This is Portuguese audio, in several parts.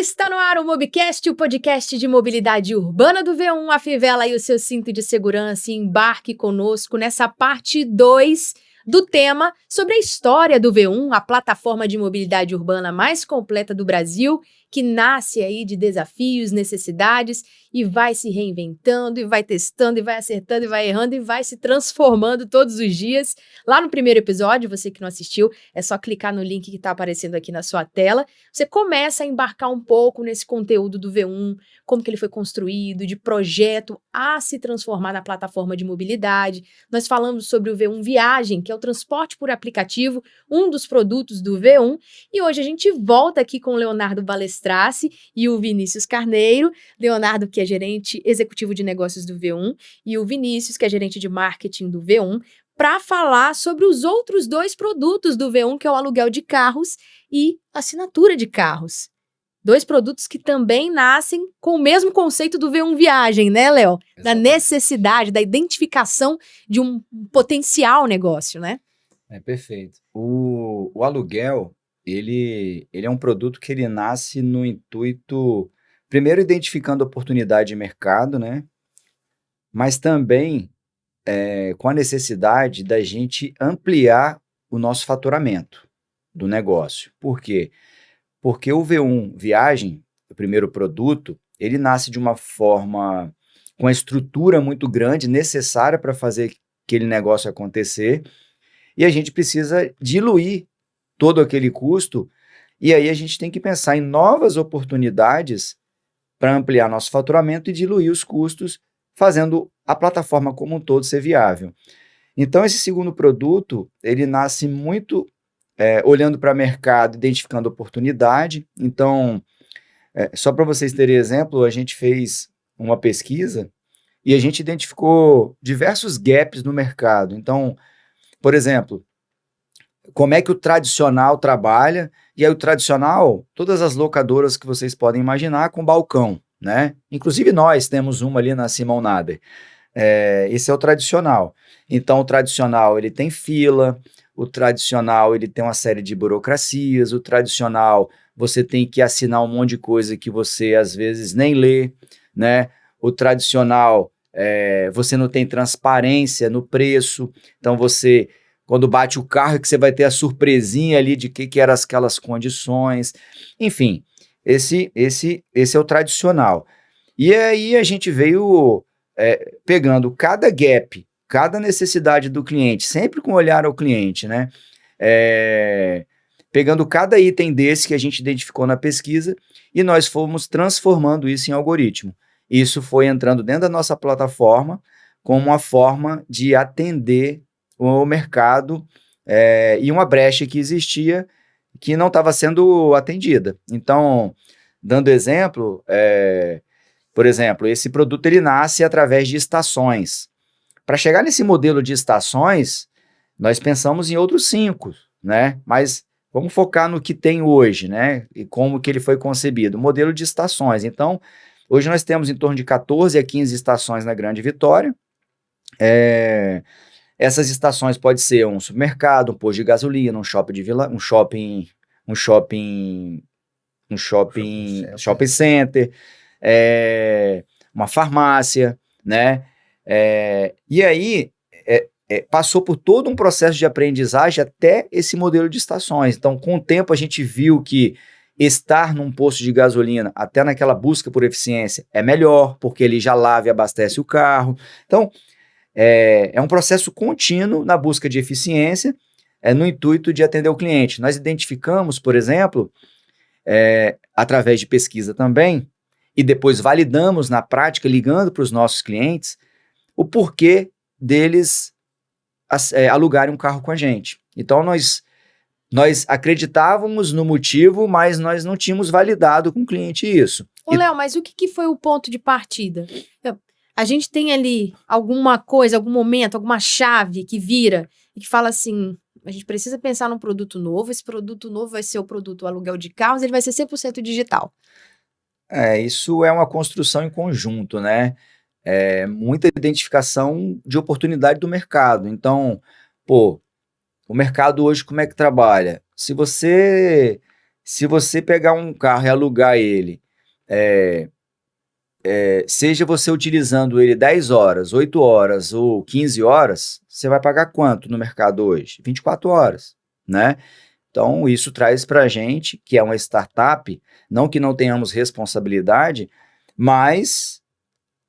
Está no ar o Mobcast, o podcast de mobilidade urbana do V1. Afivela aí o seu cinto de segurança e embarque conosco nessa parte 2 do tema sobre a história do V1, a plataforma de mobilidade urbana mais completa do Brasil, que nasce aí de desafios, necessidades e vai se reinventando, e vai testando, e vai acertando, e vai errando, e vai se transformando todos os dias. Lá no primeiro episódio, você que não assistiu, é só clicar no link que está aparecendo aqui na sua tela. Você começa a embarcar um pouco nesse conteúdo do V1, como que ele foi construído, de projeto a se transformar na plataforma de mobilidade. Nós falamos sobre o V1 Viagem, que é o transporte por aplicativo, um dos produtos do V1, e hoje a gente volta aqui com o Leonardo Balestraci e o Vinícius Carneiro. Leonardo, que é gerente executivo de negócios do V1, e o Vinícius, que é gerente de marketing do V1, para falar sobre os outros dois produtos do V1, que é o aluguel de carros e assinatura de carros. Dois produtos que também nascem com o mesmo conceito do V1 Viagem, né, Léo? Da necessidade, da identificação de um potencial negócio, né? É perfeito. O aluguel, ele é um produto que ele nasce no intuito, primeiro identificando oportunidade de mercado, né? Mas também com a necessidade da gente ampliar o nosso faturamento do negócio. Por quê? Porque o V1 Viagem, o primeiro produto, ele nasce de uma forma, com a estrutura muito grande, necessária para fazer aquele negócio acontecer, e a gente precisa diluir todo aquele custo, e aí a gente tem que pensar em novas oportunidades para ampliar nosso faturamento e diluir os custos, fazendo a plataforma como um todo ser viável. Então, esse segundo produto, ele nasce muito olhando para o mercado, identificando oportunidade. Então, só para vocês terem exemplo, a gente fez uma pesquisa e a gente identificou diversos gaps no mercado. Então, por exemplo, como é que o tradicional trabalha? E aí o tradicional, todas as locadoras que vocês podem imaginar com balcão, né? Inclusive nós temos uma ali na Simão Nader. Esse é o tradicional. Então, o tradicional, ele tem fila, o tradicional, ele tem uma série de burocracias, o tradicional, você tem que assinar um monte de coisa que você, às vezes, nem lê, né? O tradicional, você não tem transparência no preço, então você, quando bate o carro, é que você vai ter a surpresinha ali de que eram aquelas condições. Enfim, esse é o tradicional. E aí a gente veio pegando cada gap, cada necessidade do cliente, sempre com olhar ao cliente, né? Pegando cada item desse que a gente identificou na pesquisa e nós fomos transformando isso em algoritmo. Isso foi entrando dentro da nossa plataforma como uma forma de atender o mercado e uma brecha que existia que não estava sendo atendida. Então, dando exemplo, por exemplo, esse produto ele nasce através de estações. Para chegar nesse modelo de estações, nós pensamos em outros 5, né? Mas vamos focar no que tem hoje, né? E como que ele foi concebido. Modelo de estações. Então, hoje nós temos em torno de 14 a 15 estações na Grande Vitória. Essas estações podem ser um supermercado, um posto de gasolina, um shopping center, uma farmácia, né? E aí passou por todo um processo de aprendizagem até esse modelo de estações. Então, com o tempo, a gente viu que estar num posto de gasolina, até naquela busca por eficiência, é melhor, porque ele já lava e abastece o carro. Então, é um processo contínuo na busca de eficiência, no intuito de atender o cliente. Nós identificamos, por exemplo, através de pesquisa também, e depois validamos na prática, ligando para os nossos clientes, o porquê deles alugarem um carro com a gente. Então, nós acreditávamos no motivo, mas nós não tínhamos validado com o cliente isso. Léo, mas o que foi o ponto de partida? A gente tem ali alguma coisa, algum momento, alguma chave que vira e que fala assim, a gente precisa pensar num produto novo, esse produto novo vai ser o produto aluguel de carros, ele vai ser 100% digital. Isso é uma construção em conjunto, né? Muita identificação de oportunidade do mercado. Então, o mercado hoje como é que trabalha? Se você Se você pegar um carro e alugar ele, seja você utilizando ele 10 horas, 8 horas ou 15 horas, você vai pagar quanto no mercado hoje? 24 horas, né? Então, isso traz para a gente, que é uma startup, não que não tenhamos responsabilidade, mas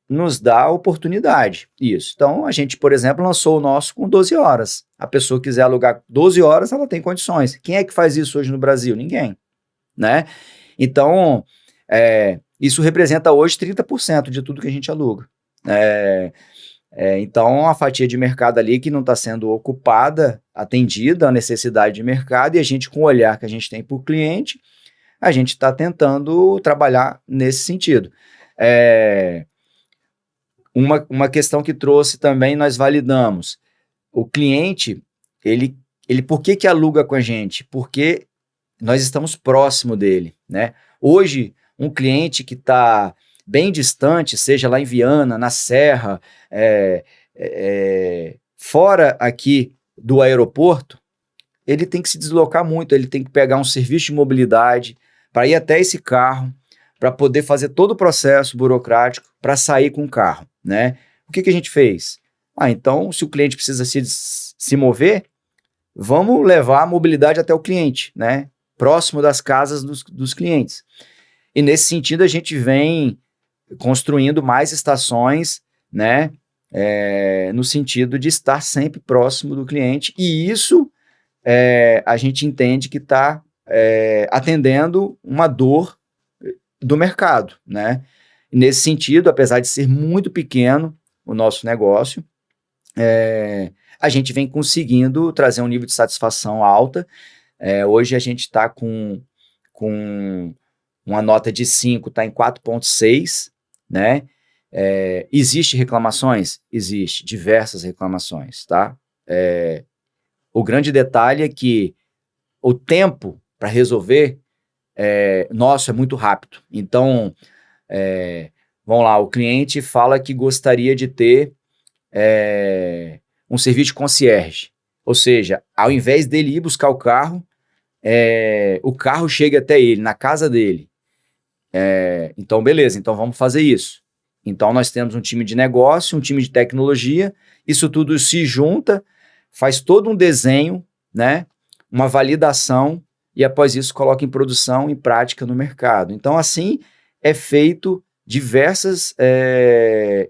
nos dá oportunidade. Isso. Então, a gente, por exemplo, lançou o nosso com 12 horas. A pessoa quiser alugar 12 horas, ela tem condições. Quem é que faz isso hoje no Brasil? Ninguém, né? Então, isso representa hoje 30% de tudo que a gente aluga. Então, a fatia de mercado ali que não está sendo ocupada, atendida a necessidade de mercado, e a gente, com o olhar que a gente tem para o cliente, a gente está tentando trabalhar nesse sentido. Uma questão que trouxe também, nós validamos. O cliente, ele por que aluga com a gente? Porque nós estamos próximo dele, né? Hoje, um cliente que está bem distante, seja lá em Viana, na Serra, fora aqui do aeroporto, ele tem que se deslocar muito, ele tem que pegar um serviço de mobilidade para ir até esse carro, para poder fazer todo o processo burocrático para sair com o carro, né? O que a gente fez? Então, se o cliente precisa se mover, vamos levar a mobilidade até o cliente, né? Próximo das casas dos clientes. E nesse sentido, a gente vem construindo mais estações, né? No sentido de estar sempre próximo do cliente. E isso a gente entende que está atendendo uma dor do mercado, né? Nesse sentido, apesar de ser muito pequeno o nosso negócio, a gente vem conseguindo trazer um nível de satisfação alta. Hoje a gente está com uma nota de 5, está em 4,6, né? Existe reclamações? Existe, diversas reclamações, tá? O grande detalhe é que o tempo para resolver nosso é muito rápido. Então, vamos lá, o cliente fala que gostaria de ter um serviço de concierge. Ou seja, ao invés dele ir buscar o carro chega até ele, na casa dele. Então, beleza, então vamos fazer isso. Então, nós temos um time de negócio, um time de tecnologia, isso tudo se junta, faz todo um desenho, né? Uma validação, e após isso coloca em produção, em prática no mercado. Então, assim, é feito diversas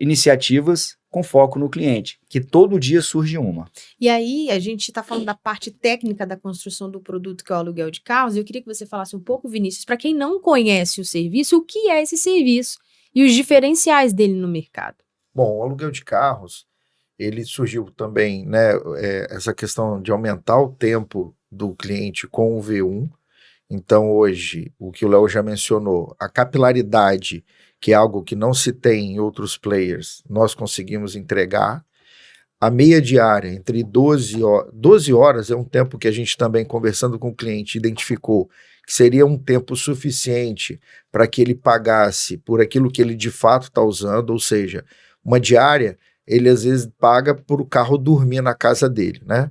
iniciativas com foco no cliente, que todo dia surge uma. E aí, a gente está falando da parte técnica da construção do produto, que é o aluguel de carros, e eu queria que você falasse um pouco, Vinícius, para quem não conhece o serviço, o que é esse serviço e os diferenciais dele no mercado. Bom, o aluguel de carros, ele surgiu também, né, essa questão de aumentar o tempo do cliente com o V1. Então, hoje, o que o Léo já mencionou, a capilaridade, que é algo que não se tem em outros players, nós conseguimos entregar. A meia diária, entre 12 horas, é um tempo que a gente também, conversando com o cliente, identificou que seria um tempo suficiente para que ele pagasse por aquilo que ele de fato está usando, ou seja, uma diária, ele às vezes paga por o carro dormir na casa dele, né?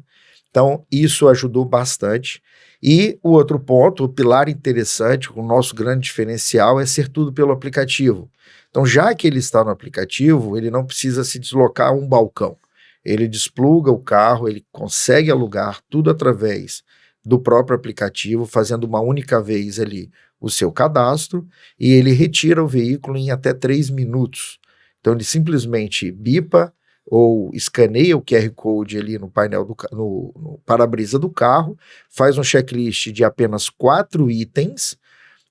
Então, isso ajudou bastante. E o outro ponto, o pilar interessante, o nosso grande diferencial é ser tudo pelo aplicativo. Então, já que ele está no aplicativo, ele não precisa se deslocar a um balcão. Ele despluga o carro, ele consegue alugar tudo através do próprio aplicativo, fazendo uma única vez ali o seu cadastro, e ele retira o veículo em até 3 minutos. Então, ele simplesmente bipa ou escaneia o QR Code ali no painel no para-brisa do carro, faz um checklist de apenas 4 itens,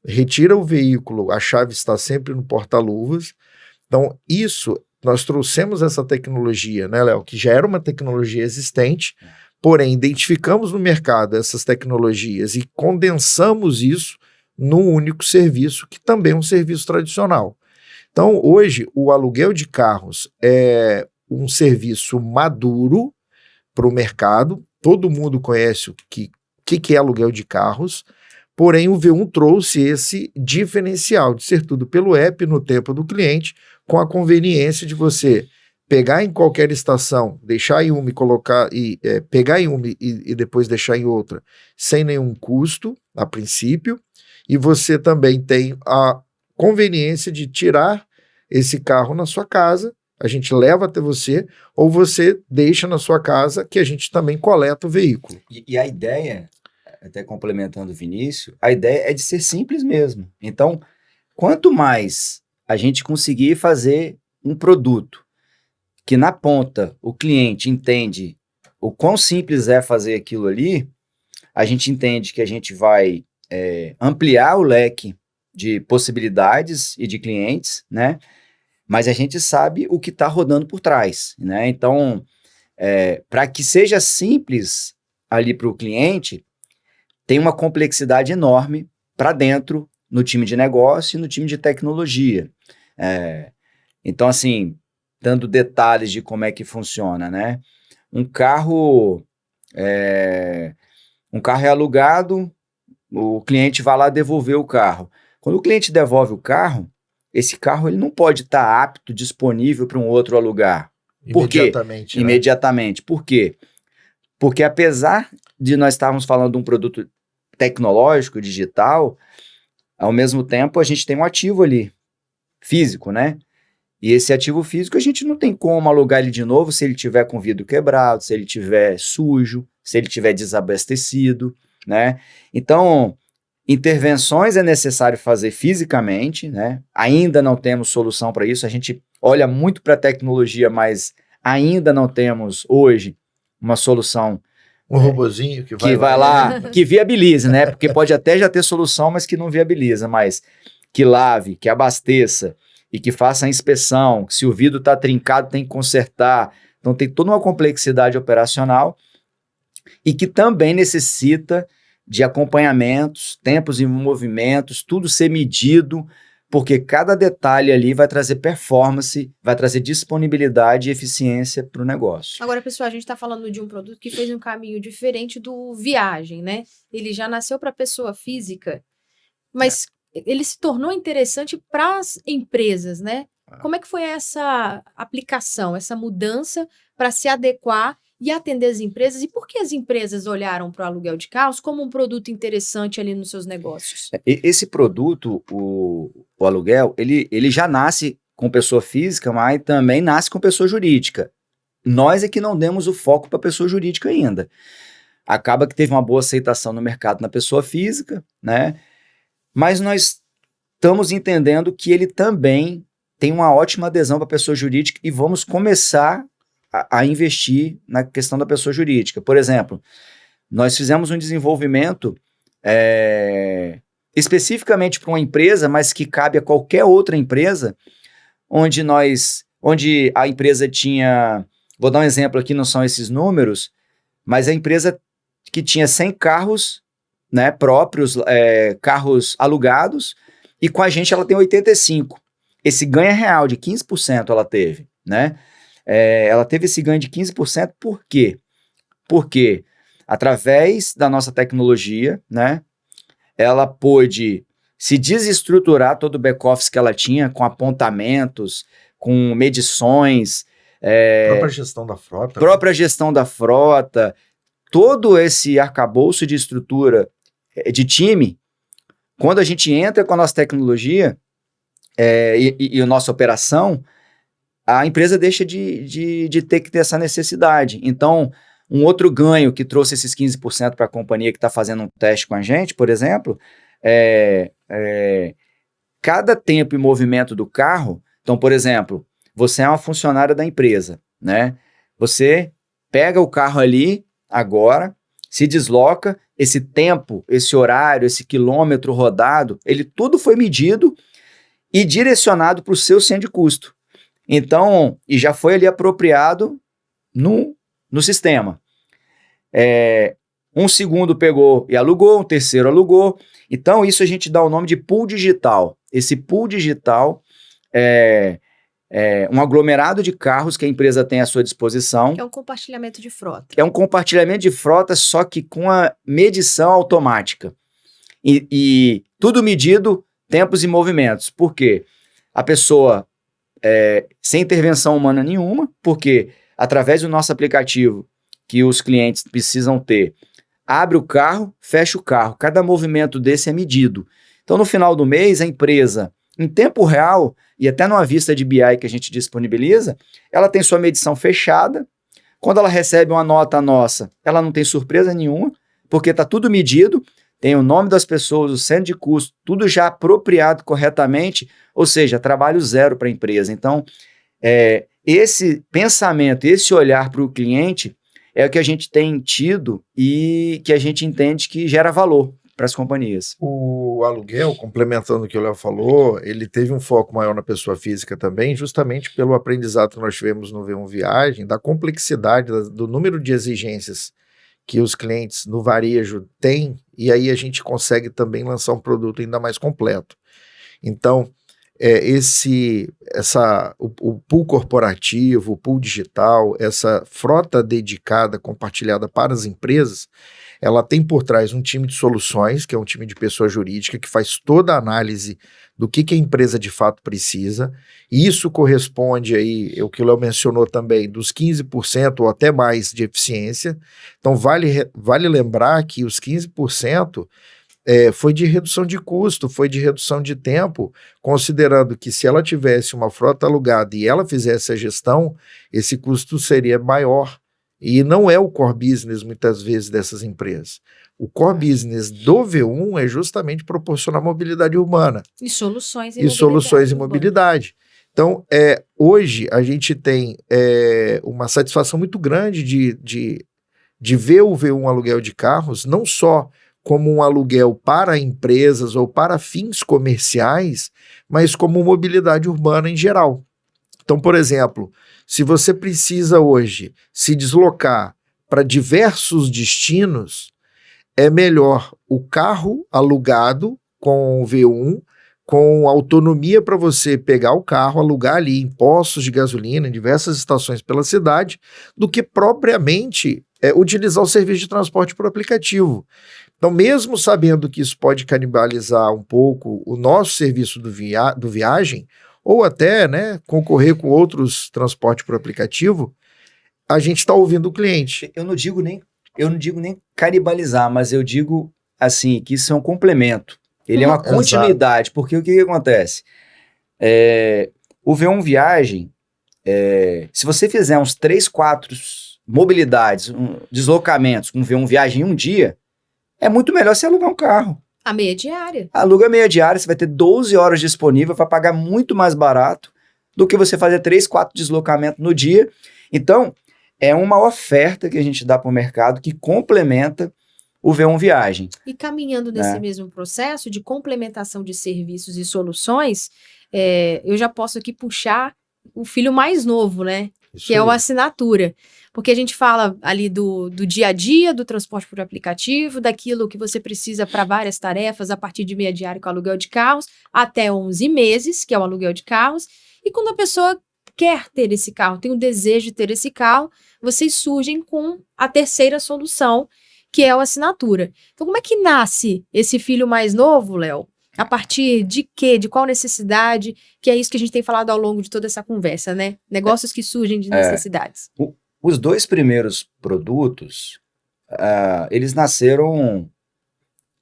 retira o veículo, a chave está sempre no porta-luvas. Então, nós trouxemos essa tecnologia, né, Léo, que já era uma tecnologia existente, porém, identificamos no mercado essas tecnologias e condensamos isso num único serviço, que também é um serviço tradicional. Então, hoje, o aluguel de carros é um serviço maduro para o mercado, todo mundo conhece o que é aluguel de carros, porém o V1 trouxe esse diferencial de ser tudo pelo app no tempo do cliente, com a conveniência de você pegar em qualquer estação, deixar em uma e colocar, pegar em uma e depois deixar em outra, sem nenhum custo, a princípio, e você também tem a conveniência de tirar esse carro na sua casa, a gente leva até você, ou você deixa na sua casa, que a gente também coleta o veículo. E a ideia, até complementando o Vinícius, a ideia é de ser simples mesmo. Então, quanto mais a gente conseguir fazer um produto que na ponta o cliente entende o quão simples é fazer aquilo ali, a gente entende que a gente vai ampliar o leque de possibilidades e de clientes, né? Mas a gente sabe o que está rodando por trás, né? Então, para que seja simples ali para o cliente, tem uma complexidade enorme para dentro no time de negócio e no time de tecnologia. Então, assim, dando detalhes de como é que funciona, né? Um carro é alugado, o cliente vai lá devolver o carro. Quando o cliente devolve o carro, esse carro ele não pode estar apto, disponível para um outro alugar. Por quê? Imediatamente, né? Imediatamente. Por quê? Porque apesar de nós estarmos falando de um produto tecnológico, digital, ao mesmo tempo a gente tem um ativo ali, físico, né? E esse ativo físico a gente não tem como alugar ele de novo se ele tiver com vidro quebrado, se ele tiver sujo, se ele tiver desabastecido, né? Então, intervenções é necessário fazer fisicamente, né? Ainda não temos solução para isso, a gente olha muito para a tecnologia, mas ainda não temos hoje uma solução Um robozinho que vai lá, que viabilize, né? Porque pode até já ter solução, mas que não viabiliza, mas que lave, que abasteça e que faça a inspeção, que se o vidro está trincado tem que consertar. Então tem toda uma complexidade operacional e que também necessita de acompanhamentos, tempos e movimentos, tudo ser medido, porque cada detalhe ali vai trazer performance, vai trazer disponibilidade e eficiência para o negócio. Agora, pessoal, a gente está falando de um produto que fez um caminho diferente do viagem, né? Ele já nasceu para a pessoa física, mas ele se tornou interessante para as empresas, né? Como é que foi essa aplicação, essa mudança para se adequar e atender as empresas? E por que as empresas olharam para o aluguel de carros como um produto interessante ali nos seus negócios? Esse produto, o aluguel, ele já nasce com pessoa física, mas também nasce com pessoa jurídica. Nós é que não demos o foco para pessoa jurídica ainda. Acaba que teve uma boa aceitação no mercado na pessoa física, né? Mas nós estamos entendendo que ele também tem uma ótima adesão para a pessoa jurídica e vamos começar a investir na questão da pessoa jurídica. Por exemplo, nós fizemos um desenvolvimento especificamente para uma empresa, mas que cabe a qualquer outra empresa, onde a empresa tinha, vou dar um exemplo aqui, não são esses números, mas a empresa que tinha 100 carros, né, próprios, carros alugados, e com a gente ela tem 85. Esse ganho real de 15% ela teve, né? Ela teve esse ganho de 15%, por quê? Porque através da nossa tecnologia, né, ela pôde se desestruturar todo o back-office que ela tinha, com apontamentos, com medições. Própria gestão da frota. Própria gestão da frota, todo esse arcabouço de estrutura de time, quando a gente entra com a nossa tecnologia e a nossa operação, a empresa deixa de ter que ter essa necessidade. Então, um outro ganho que trouxe esses 15% para a companhia que está fazendo um teste com a gente, por exemplo, cada tempo e movimento do carro. Então, por exemplo, você é uma funcionária da empresa, né? Você pega o carro ali agora, se desloca, esse tempo, esse horário, esse quilômetro rodado, ele tudo foi medido e direcionado para o seu centro de custo. Então, e já foi ali apropriado no sistema. Um segundo pegou e alugou, um terceiro alugou. Então, isso a gente dá o nome de pool digital. Esse pool digital é um aglomerado de carros que a empresa tem à sua disposição. É um compartilhamento de frota. É um compartilhamento de frota, só que com a medição automática. E tudo medido, tempos e movimentos. Por quê? A pessoa, sem intervenção humana nenhuma, porque através do nosso aplicativo, que os clientes precisam ter, abre o carro, fecha o carro. Cada movimento desse é medido. Então, no final do mês, a empresa, em tempo real, e até numa vista de BI que a gente disponibiliza, ela tem sua medição fechada. Quando ela recebe uma nota nossa, ela não tem surpresa nenhuma, porque está tudo medido, tem o nome das pessoas, o centro de custo, tudo já apropriado corretamente, ou seja, trabalho zero para a empresa. Então, esse pensamento, esse olhar para o cliente é o que a gente tem tido e que a gente entende que gera valor para as companhias. O aluguel, complementando o que o Léo falou, ele teve um foco maior na pessoa física também, justamente pelo aprendizado que nós tivemos no V1 Viagem, da complexidade, do número de exigências que os clientes no varejo têm, e aí a gente consegue também lançar um produto ainda mais completo. Então, o pool corporativo, o pool digital, essa frota dedicada, compartilhada para as empresas, ela tem por trás um time de soluções, que é um time de pessoa jurídica, que faz toda a análise do que a empresa de fato precisa, e isso corresponde aí, o que o Léo mencionou também, dos 15% ou até mais de eficiência. Então vale lembrar que os 15% foi de redução de custo, foi de redução de tempo, considerando que se ela tivesse uma frota alugada e ela fizesse a gestão, esse custo seria maior. E não é o core business, muitas vezes, dessas empresas. O core business do V1 é justamente proporcionar mobilidade urbana. E soluções em mobilidade. Então, hoje, a gente tem uma satisfação muito grande de ver o V1 aluguel de carros, não só como um aluguel para empresas ou para fins comerciais, mas como mobilidade urbana em geral. Então, por exemplo, se você precisa hoje se deslocar para diversos destinos, é melhor o carro alugado com o V1, com autonomia para você pegar o carro, alugar ali em postos de gasolina, em diversas estações pela cidade, do que propriamente utilizar o serviço de transporte por aplicativo. Então, mesmo sabendo que isso pode canibalizar um pouco o nosso serviço do viagem, ou até concorrer com outros transportes por aplicativo, a gente está ouvindo o cliente. Eu não digo nem canibalizar, mas eu digo assim, que isso é um complemento. Ele é uma continuidade, porque o que acontece? O V1 Viagem, se você fizer uns 3, 4 mobilidades, deslocamentos com V1 Viagem em um dia, é muito melhor você alugar um carro. A meia diária. Aluga meia diária, você vai ter 12 horas disponível, vai pagar muito mais barato do que você fazer 3, 4 deslocamentos no dia. Então, é uma oferta que a gente dá para o mercado que complementa o V1 Viagem. E caminhando nesse mesmo processo de complementação de serviços e soluções, eu já posso aqui puxar o filho mais novo, né? Isso que aí. é o assinatura. Porque a gente fala ali do dia a dia, do transporte por aplicativo, daquilo que você precisa para várias tarefas, a partir de meia diária com aluguel de carros, até 11 meses, que é o aluguel de carros. E quando a pessoa quer ter esse carro, tem o desejo de ter esse carro, vocês surgem com a terceira solução, que é o assinatura. Então, como é que nasce esse filho mais novo, Léo? A partir de quê? De qual necessidade? Que é isso que a gente tem falado ao longo de toda essa conversa, né? Negócios que surgem de necessidades. Os 2 primeiros produtos, eles nasceram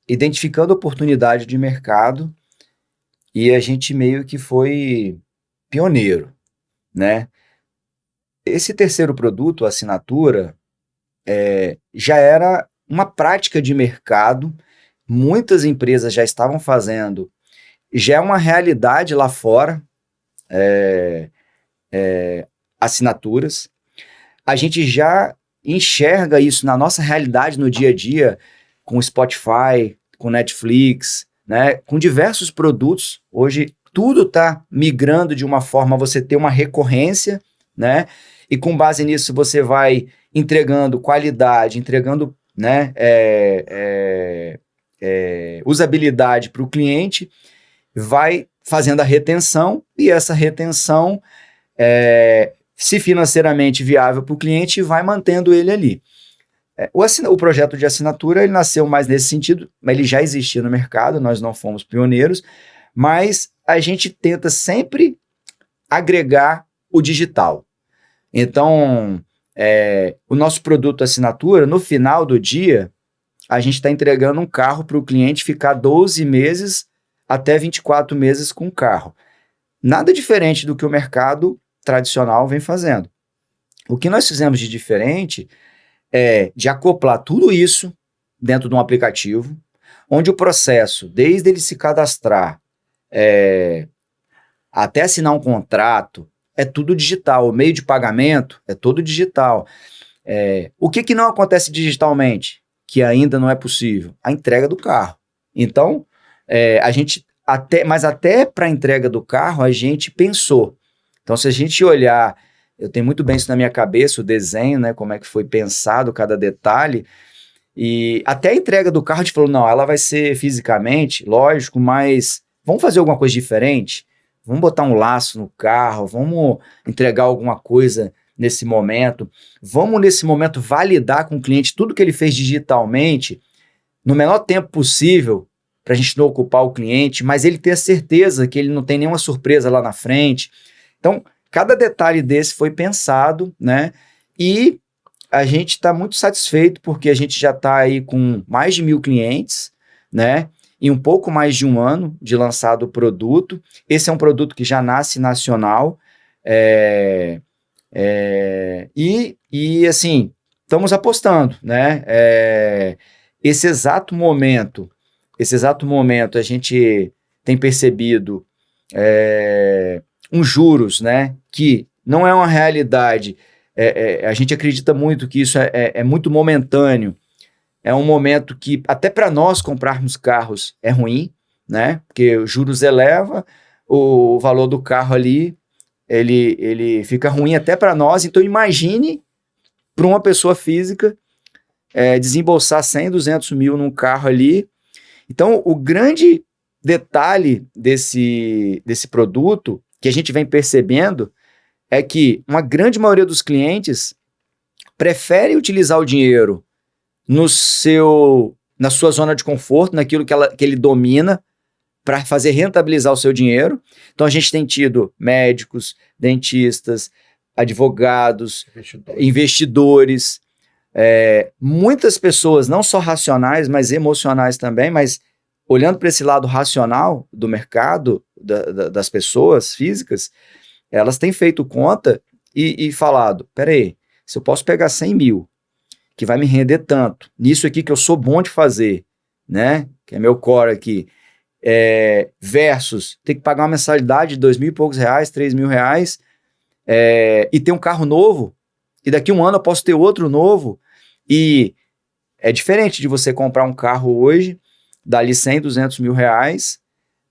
identificando oportunidade de mercado e a gente meio que foi pioneiro, né? Esse terceiro produto, a assinatura, já era uma prática de mercado, muitas empresas já estavam fazendo, já é uma realidade lá fora, assinaturas. A gente já enxerga isso na nossa realidade no dia a dia, com Spotify, com Netflix, né? Com diversos produtos. Hoje tudo está migrando de uma forma a você ter uma recorrência, né? E com base nisso você vai entregando qualidade, entregando, né, usabilidade para o cliente, vai fazendo a retenção e essa retenção se financeiramente viável para o cliente, vai mantendo ele ali. O projeto de assinatura, ele nasceu mais nesse sentido, mas ele já existia no mercado, nós não fomos pioneiros, mas a gente tenta sempre agregar o digital. Então, o nosso produto assinatura, no final do dia, a gente está entregando um carro para o cliente ficar 12 meses até 24 meses com o carro. Nada diferente do que o mercado tradicional vem fazendo. O que nós fizemos de diferente é de acoplar tudo isso dentro de um aplicativo, onde o processo, desde ele se cadastrar até assinar um contrato, é tudo digital. O meio de pagamento é todo digital. O que não acontece digitalmente, que ainda não é possível? A entrega do carro. Então, mas até para a entrega do carro, a gente pensou. Então, se a gente olhar, eu tenho muito bem isso na minha cabeça, o desenho, né, como é que foi pensado cada detalhe, e até a entrega do carro a gente falou, não, ela vai ser fisicamente, lógico, mas vamos fazer alguma coisa diferente? Vamos botar um laço no carro, vamos entregar alguma coisa nesse momento, vamos nesse momento validar com o cliente tudo que ele fez digitalmente no menor tempo possível, para a gente não ocupar o cliente, mas ele ter a certeza que ele não tem nenhuma surpresa lá na frente. Então, cada detalhe desse foi pensado, né? E a gente está muito satisfeito porque a gente já está aí com mais de 1.000 clientes, né? Em um pouco mais de um ano de lançado o produto. Esse é um produto que já nasce nacional. E assim, estamos apostando, né? Esse exato momento a gente tem percebido uns juros, né? Que não é uma realidade. A gente acredita muito que isso é muito momentâneo. É um momento que, até para nós comprarmos carros, é ruim, né? Porque os juros eleva, o valor do carro ali, ele fica ruim até para nós. Então, imagine para uma pessoa física desembolsar 100, 200 mil num carro ali. Então, o grande detalhe desse produto, que a gente vem percebendo, é que uma grande maioria dos clientes prefere utilizar o dinheiro na sua zona de conforto, naquilo que ele domina, para fazer rentabilizar o seu dinheiro. Então, a gente tem tido médicos, dentistas, advogados, investidores, muitas pessoas, não só racionais, mas emocionais também, mas olhando para esse lado racional do mercado, das pessoas físicas, elas têm feito conta e falado, peraí, se eu posso pegar 100 mil, que vai me render tanto, nisso aqui que eu sou bom de fazer, né, que é meu core aqui, versus ter que pagar uma mensalidade de R$ 2.000 e poucos, R$3.000, e ter um carro novo, e daqui a um ano eu posso ter outro novo, e é diferente de você comprar um carro hoje, dali 100, 200 mil reais,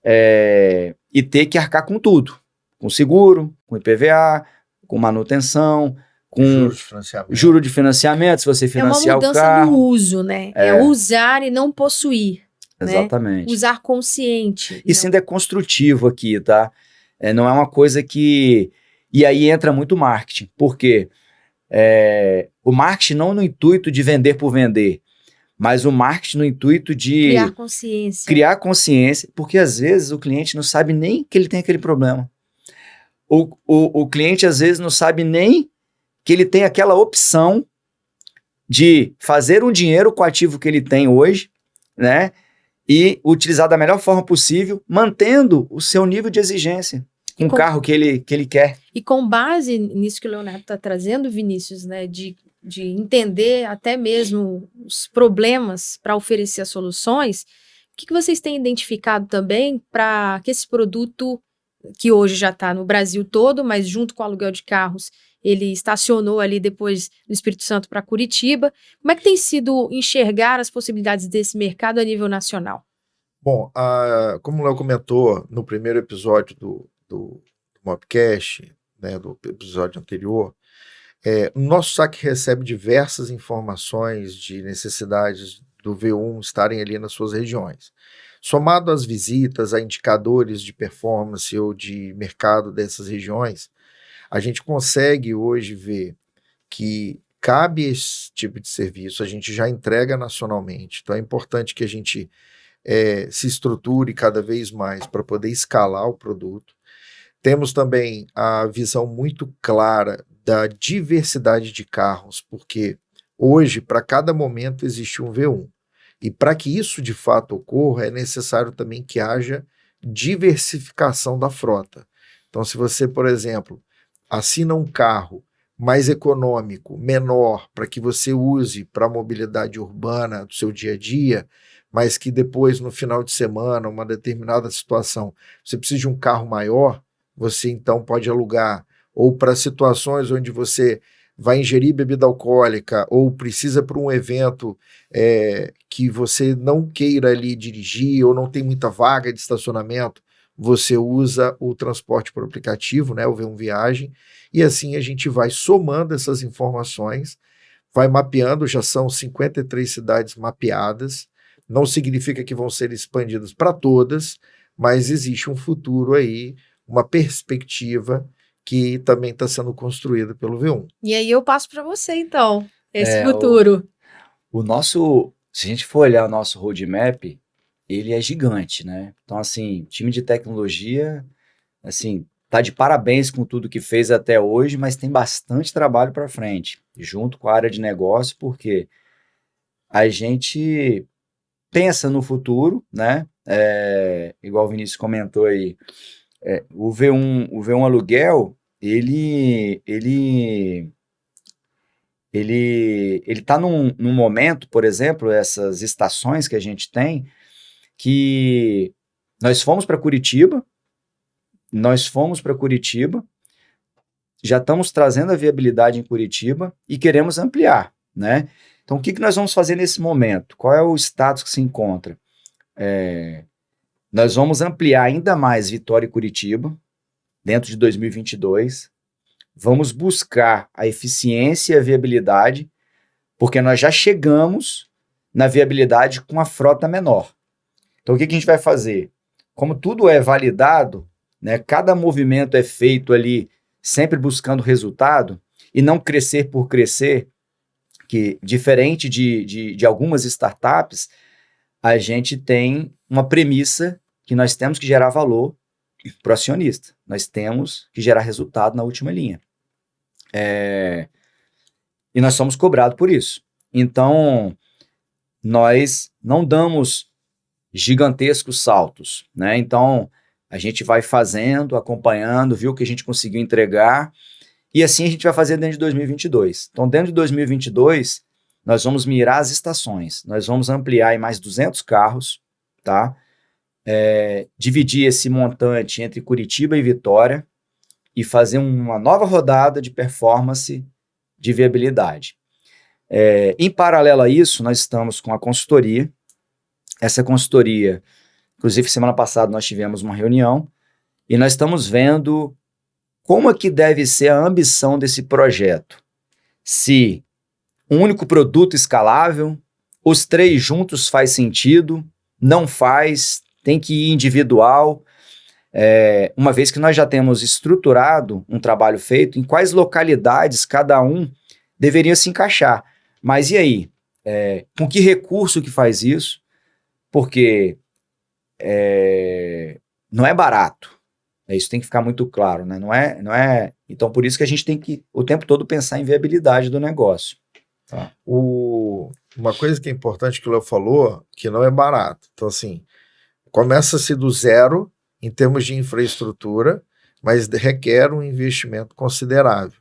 e ter que arcar com tudo, com seguro, com IPVA, com manutenção, com juro de financiamento, se você financiar o carro. É uma mudança do uso, né? É usar e não possuir. Exatamente. Né? Usar consciente. Isso ainda é construtivo aqui, tá? Não é uma coisa que... E aí entra muito marketing. Por quê? O marketing não no intuito de vender por vender, mas o marketing no intuito de... Criar consciência, porque às vezes o cliente não sabe nem que ele tem aquele problema. O cliente às vezes não sabe nem que ele tem aquela opção de fazer um dinheiro com o ativo que ele tem hoje, né? E utilizar da melhor forma possível, mantendo o seu nível de exigência com o carro que ele quer. E com base nisso que o Leonardo está trazendo, Vinícius, né? De entender até mesmo os problemas para oferecer as soluções, o que vocês têm identificado também para que esse produto, que hoje já está no Brasil todo, mas junto com o aluguel de carros, ele estacionou ali depois do Espírito Santo para Curitiba. Como é que tem sido enxergar as possibilidades desse mercado a nível nacional? Bom, como o Léo comentou no primeiro episódio do Mobcast, né, do episódio anterior, o nosso saque recebe diversas informações de necessidades do V1 estarem ali nas suas regiões. Somado às visitas, a indicadores de performance ou de mercado dessas regiões, a gente consegue hoje ver que cabe esse tipo de serviço, a gente já entrega nacionalmente, então é importante que a gente se estruture cada vez mais para poder escalar o produto. Temos também a visão muito clara da diversidade de carros, porque hoje, para cada momento, existe um V1. E para que isso de fato ocorra, é necessário também que haja diversificação da frota. Então, se você, por exemplo, assina um carro mais econômico, menor, para que você use para a mobilidade urbana do seu dia a dia, mas que depois, no final de semana, uma determinada situação, você precisa de um carro maior, você então pode alugar, ou para situações onde você vai ingerir bebida alcoólica, ou precisa para um evento que você não queira ali dirigir, ou não tem muita vaga de estacionamento, você usa o transporte por aplicativo, né, o V1 Viagem, e assim a gente vai somando essas informações, vai mapeando, já são 53 cidades mapeadas, não significa que vão ser expandidas para todas, mas existe um futuro aí, uma perspectiva que também está sendo construída pelo V1. E aí eu passo para você, então, esse É, futuro. O nosso, se a gente for olhar o nosso roadmap, ele é gigante, né? Então, assim, time de tecnologia, assim, tá de parabéns com tudo que fez até hoje, mas tem bastante trabalho para frente, junto com a área de negócio, porque a gente pensa no futuro, né? Igual o Vinícius comentou aí, o V1 Aluguel, ele está num momento, por exemplo, essas estações que a gente tem, que nós fomos para Curitiba, já estamos trazendo a viabilidade em Curitiba e queremos ampliar, né? Então, o que nós vamos fazer nesse momento? Qual é o status que se encontra? Nós vamos ampliar ainda mais Vitória e Curitiba dentro de 2022. Vamos buscar a eficiência e a viabilidade, porque nós já chegamos na viabilidade com a frota menor. Então, o que a gente vai fazer? Como tudo é validado, né, cada movimento é feito ali sempre buscando resultado e não crescer por crescer, que diferente de algumas startups, a gente tem uma premissa que nós temos que gerar valor para o acionista. Nós temos que gerar resultado na última linha. E nós somos cobrados por isso. Então, nós não damos gigantescos saltos, né? Então, a gente vai fazendo, acompanhando, viu o que a gente conseguiu entregar, e assim a gente vai fazer dentro de 2022. Então, dentro de 2022, nós vamos mirar as estações, nós vamos ampliar em mais 200 carros, tá? Dividir esse montante entre Curitiba e Vitória e fazer uma nova rodada de performance de viabilidade. Em paralelo a isso, nós estamos com a consultoria. Essa consultoria, inclusive semana passada nós tivemos uma reunião e nós estamos vendo como é que deve ser a ambição desse projeto. Se um único produto escalável, os três juntos faz sentido, não faz, tem que ir individual, uma vez que nós já temos estruturado um trabalho feito, em quais localidades cada um deveria se encaixar. Mas e aí? Com que recurso que faz isso? Porque não é barato. Isso tem que ficar muito claro, né? Não é. Então, por isso que a gente tem que, o tempo todo, pensar em viabilidade do negócio. Tá? Uma coisa que é importante que o Léo falou, que não é barato. Então, assim, começa-se do zero em termos de infraestrutura, mas requer um investimento considerável.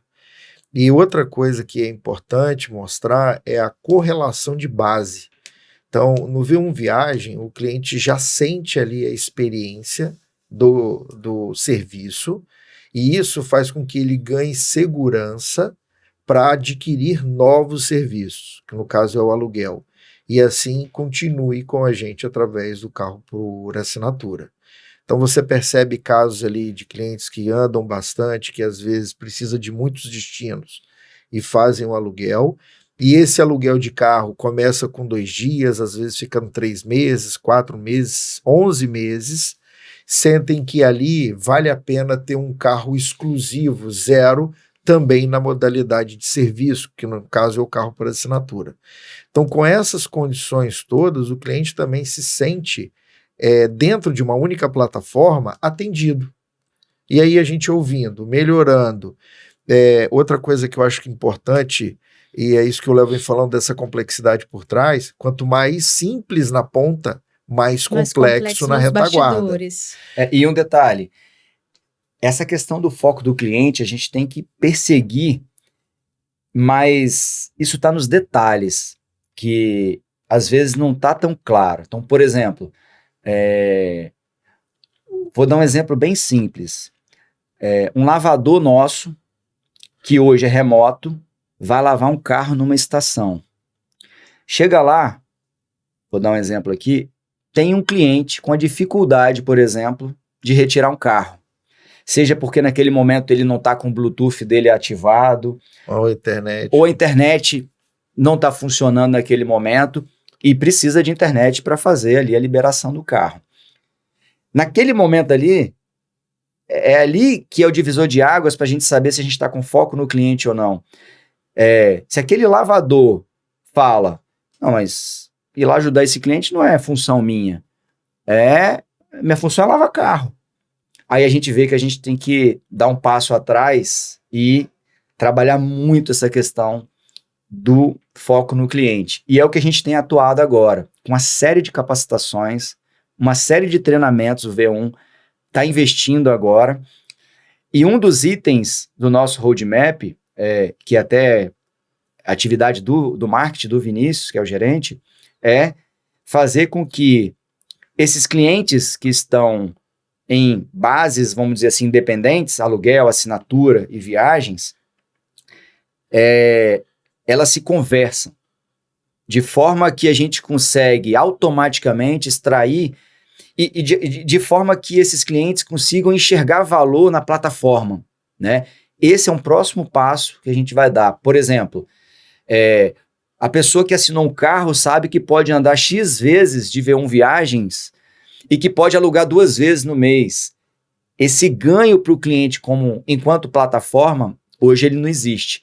E outra coisa que é importante mostrar é a correlação de base. Então, no V1 Viagem, o cliente já sente ali a experiência do serviço, e isso faz com que ele ganhe segurança para adquirir novos serviços, que no caso é o aluguel, e assim continue com a gente através do carro por assinatura. Então você percebe casos ali de clientes que andam bastante, que às vezes precisa de muitos destinos e fazem o aluguel, e esse aluguel de carro começa com 2 dias, às vezes ficando 3 meses, 4 meses, 11 meses, sentem que ali vale a pena ter um carro exclusivo, zero, também na modalidade de serviço, que no caso é o carro por assinatura. Então, com essas condições todas, o cliente também se sente, dentro de uma única plataforma, atendido. E aí a gente ouvindo, melhorando. Outra coisa que eu acho que é importante, e é isso que o Léo vem falando dessa complexidade por trás, quanto mais simples na ponta, mais complexo na nos retaguarda. bastidores. E um detalhe, essa questão do foco do cliente, a gente tem que perseguir, mas isso está nos detalhes, que às vezes não está tão claro. Então, por exemplo, vou dar um exemplo bem simples. Um lavador nosso, que hoje é remoto, vai lavar um carro numa estação. Chega lá, vou dar um exemplo aqui, tem um cliente com a dificuldade, por exemplo, de retirar um carro. Seja porque naquele momento ele não está com o Bluetooth dele ativado, Ou a internet não está funcionando naquele momento e precisa de internet para fazer ali a liberação do carro. Naquele momento ali, é ali que é o divisor de águas para a gente saber se a gente está com foco no cliente ou não. Se aquele lavador fala, não, mas ir lá ajudar esse cliente não é função minha. Minha função é lavar carro. Aí a gente vê que a gente tem que dar um passo atrás e trabalhar muito essa questão do foco no cliente. E é o que a gente tem atuado agora, com uma série de capacitações, uma série de treinamentos, o V1 está investindo agora. E um dos itens do nosso roadmap, que até a atividade do marketing do Vinícius, que é o gerente, é fazer com que esses clientes que estão em bases, vamos dizer assim, independentes, aluguel, assinatura e viagens, elas se conversam, de forma que a gente consegue automaticamente extrair e de forma que esses clientes consigam enxergar valor na plataforma, né? Esse é um próximo passo que a gente vai dar. Por exemplo, a pessoa que assinou um carro sabe que pode andar X vezes de V1 Viagens e que pode alugar 2 vezes no mês. Esse ganho para o cliente enquanto plataforma, hoje ele não existe.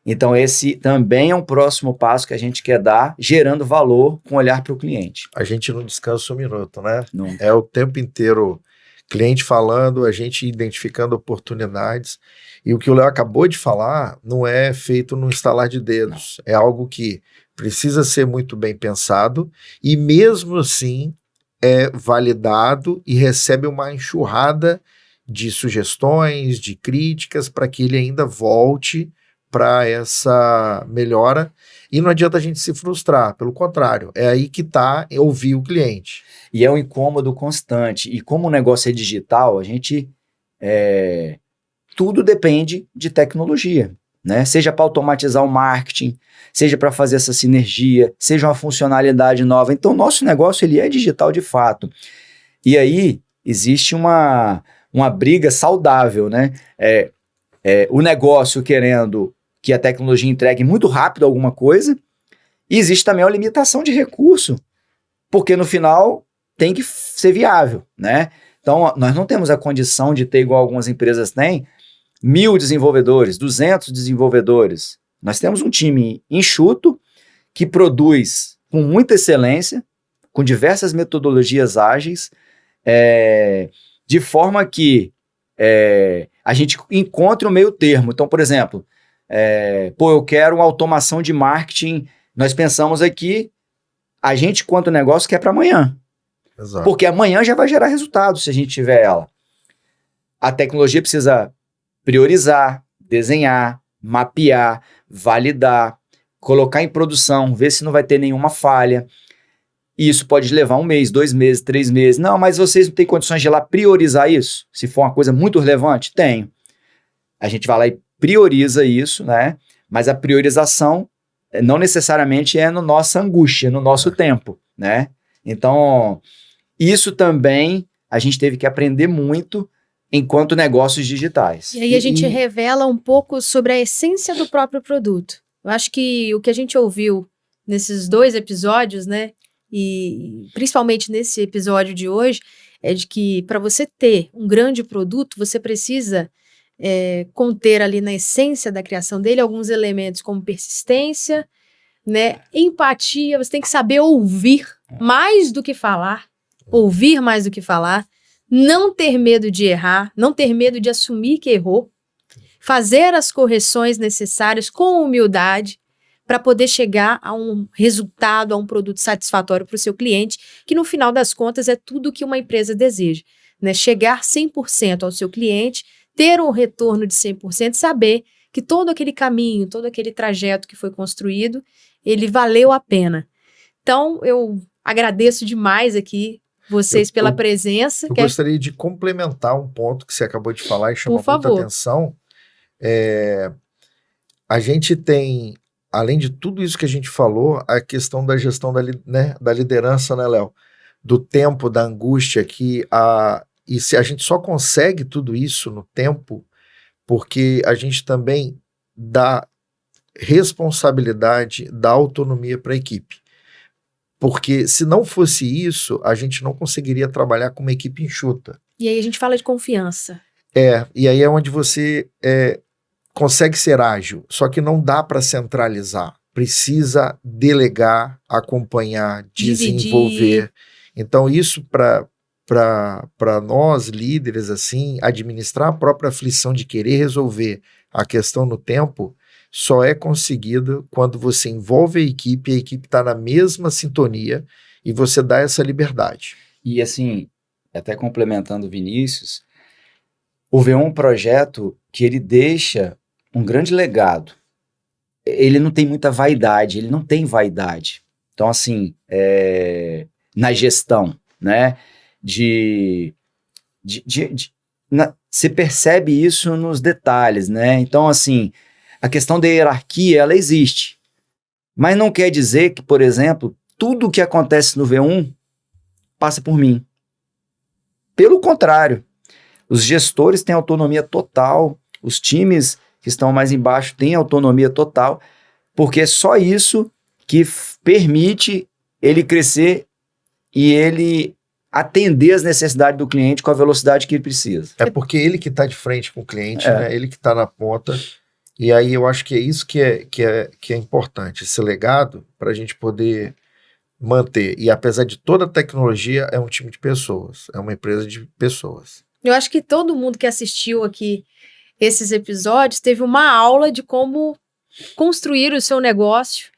Então esse também é um próximo passo que a gente quer dar, gerando valor com olhar para o cliente. A gente não descansa um minuto, né? Não. É o tempo inteiro cliente falando, a gente identificando oportunidades. E o que o Léo acabou de falar não é feito no instalar de dedos. Não. É algo que precisa ser muito bem pensado e mesmo assim é validado e recebe uma enxurrada de sugestões, de críticas para que ele ainda volte para essa melhora. E não adianta a gente se frustrar, pelo contrário, é aí que está ouvir o cliente. E é um incômodo constante. E como o negócio é digital, a gente tudo depende de tecnologia, né? Seja para automatizar o marketing, seja para fazer essa sinergia, seja uma funcionalidade nova. Então, o nosso negócio ele é digital de fato. E aí existe uma briga saudável, né? O negócio querendo que a tecnologia entregue muito rápido alguma coisa, e existe também a limitação de recurso, porque no final tem que ser viável, né? Então, nós não temos a condição de ter, igual algumas empresas têm, 1.000 desenvolvedores, 200 desenvolvedores. Nós temos um time enxuto que produz com muita excelência, com diversas metodologias ágeis, de forma que a gente encontre o meio termo. Então, por exemplo, eu quero uma automação de marketing. Nós pensamos aqui, a gente, quanto negócio, quer para amanhã. Exato. Porque amanhã já vai gerar resultado se a gente tiver ela. A tecnologia precisa priorizar, desenhar, mapear, validar, colocar em produção, ver se não vai ter nenhuma falha. E isso pode levar 1 mês, 2 meses, 3 meses. Não, mas vocês não têm condições de ir lá priorizar isso? Se for uma coisa muito relevante? Tenho. A gente vai lá e prioriza isso, né? Mas a priorização não necessariamente é no nossa angústia, no nosso tempo, né? Então, isso também a gente teve que aprender muito enquanto negócios digitais. E aí a gente revela um pouco sobre a essência do próprio produto. Eu acho que o que a gente ouviu nesses 2 episódios, né? E principalmente nesse episódio de hoje, é de que para você ter um grande produto, você precisa conter ali na essência da criação dele alguns elementos como persistência, né, empatia, você tem que saber ouvir mais do que falar, não ter medo de errar, não ter medo de assumir que errou, fazer as correções necessárias com humildade, para poder chegar a um resultado, a um produto satisfatório para o seu cliente, que no final das contas é tudo que uma empresa deseja, né? Chegar 100% ao seu cliente, ter um retorno de 100%, saber que todo aquele caminho, todo aquele trajeto que foi construído, ele valeu a pena. Então, eu agradeço demais aqui vocês pela presença. Eu gostaria de complementar um ponto que você acabou de falar e chamou muita atenção. A gente tem, além de tudo isso que a gente falou, a questão da gestão da liderança, né, Léo? Do tempo, da angústia, e se a gente só consegue tudo isso no tempo, porque a gente também dá responsabilidade, dá autonomia para a equipe. Porque se não fosse isso, a gente não conseguiria trabalhar com uma equipe enxuta. E aí a gente fala de confiança. E aí é onde você consegue ser ágil, só que não dá para centralizar. Precisa delegar, acompanhar, desenvolver. Então isso para nós líderes, assim, administrar a própria aflição de querer resolver a questão no tempo, só é conseguido quando você envolve a equipe está na mesma sintonia e você dá essa liberdade. E assim, até complementando o Vinícius, o V1 é um projeto que ele deixa um grande legado. Ele não tem muita vaidade, ele não tem vaidade. Então assim, na gestão, né, você percebe isso nos detalhes, né? Então assim, a questão da hierarquia, ela existe. Mas não quer dizer que, por exemplo, tudo o que acontece no V1 passa por mim. Pelo contrário, os gestores têm autonomia total, os times que estão mais embaixo têm autonomia total, porque é só isso que permite ele crescer e ele atender as necessidades do cliente com a velocidade que ele precisa. É porque ele que está de frente com o cliente, né? Ele que está na ponta. E aí eu acho que é isso que é importante, esse legado, para a gente poder manter. E apesar de toda a tecnologia, é um time de pessoas, é uma empresa de pessoas. Eu acho que todo mundo que assistiu aqui esses episódios teve uma aula de como construir o seu negócio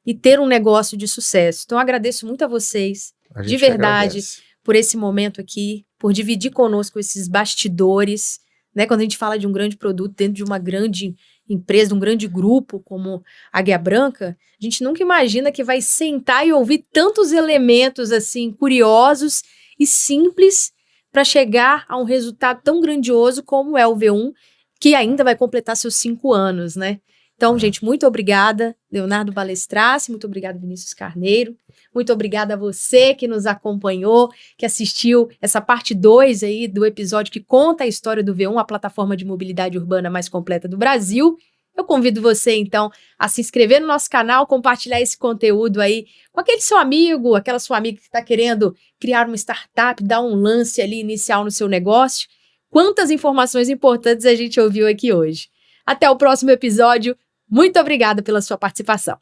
e ter um negócio de sucesso. Então eu agradeço muito a vocês, de verdade, por esse momento aqui, por dividir conosco esses bastidores, né? Quando a gente fala de um grande produto dentro de uma grande empresa, de um grande grupo como a Águia Branca, a gente nunca imagina que vai sentar e ouvir tantos elementos assim curiosos e simples para chegar a um resultado tão grandioso como é o V1, que ainda vai completar seus 5 anos, né? Então, gente, muito obrigada, Leonardo Balestrace, muito obrigada, Vinícius Carneiro, muito obrigada a você que nos acompanhou, que assistiu essa parte 2 aí do episódio que conta a história do V1, a plataforma de mobilidade urbana mais completa do Brasil. Eu convido você, então, a se inscrever no nosso canal, compartilhar esse conteúdo aí com aquele seu amigo, aquela sua amiga que está querendo criar uma startup, dar um lance ali inicial no seu negócio. Quantas informações importantes a gente ouviu aqui hoje. Até o próximo episódio. Muito obrigada pela sua participação.